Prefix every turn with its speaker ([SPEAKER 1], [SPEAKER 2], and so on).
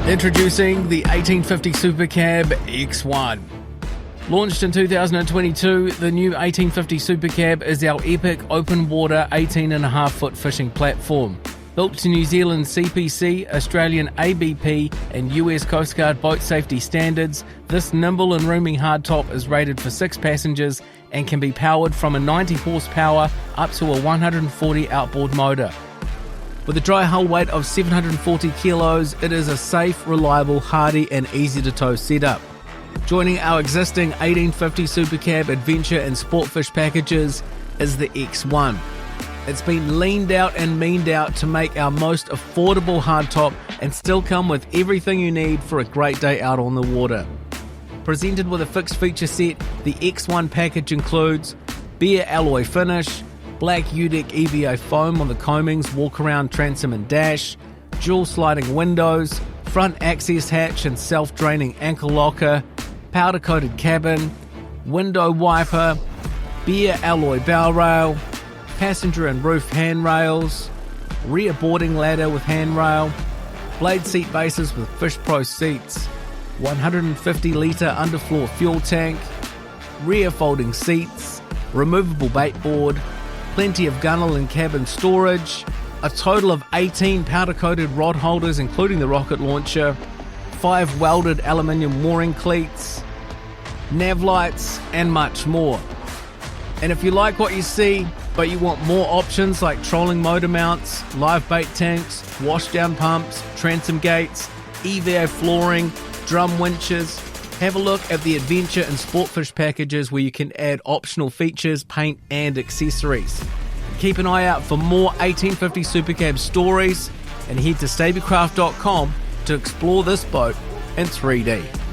[SPEAKER 1] Introducing the 1850 Supercab X1. Launched in 2022, the new 1850 Supercab is our epic open water 18.5 foot fishing platform. Built to New Zealand CPC, Australian ABP and US Coast Guard boat safety standards, this nimble and roomy hardtop is rated for 6 passengers and can be powered from a 90 horsepower up to a 140 outboard motor. With a dry hull weight of 740 kilos, it is a safe, reliable, hardy and easy to tow setup. Joining our existing 1850 Supercab adventure and sportfish packages is the X1. It's been leaned out and meaned out to make our most affordable hardtop and still come with everything you need for a great day out on the water. Presented with a fixed feature set, the X1 package includes beer alloy finish, black UDEC EVO foam on the coamings, walk-around transom and dash, dual sliding windows, front access hatch and self-draining ankle locker, powder-coated cabin, window wiper, beer alloy bow rail, passenger and roof handrails, rear boarding ladder with handrail, blade seat bases with Fish Pro seats, 150 litre underfloor fuel tank, rear folding seats, removable bait board, plenty of gunnel and cabin storage, a total of 18 powder-coated rod holders including the rocket launcher, 5 welded aluminium mooring cleats, nav lights and much more. And if you like what you see, but you want more options like trolling motor mounts, live bait tanks, washdown pumps, transom gates, EVO flooring, drum winches, have a look at the adventure and sportfish packages where you can add optional features, paint and accessories. Keep an eye out for more 1850 Supercab stories and head to Stabicraft.com to explore this boat in 3D.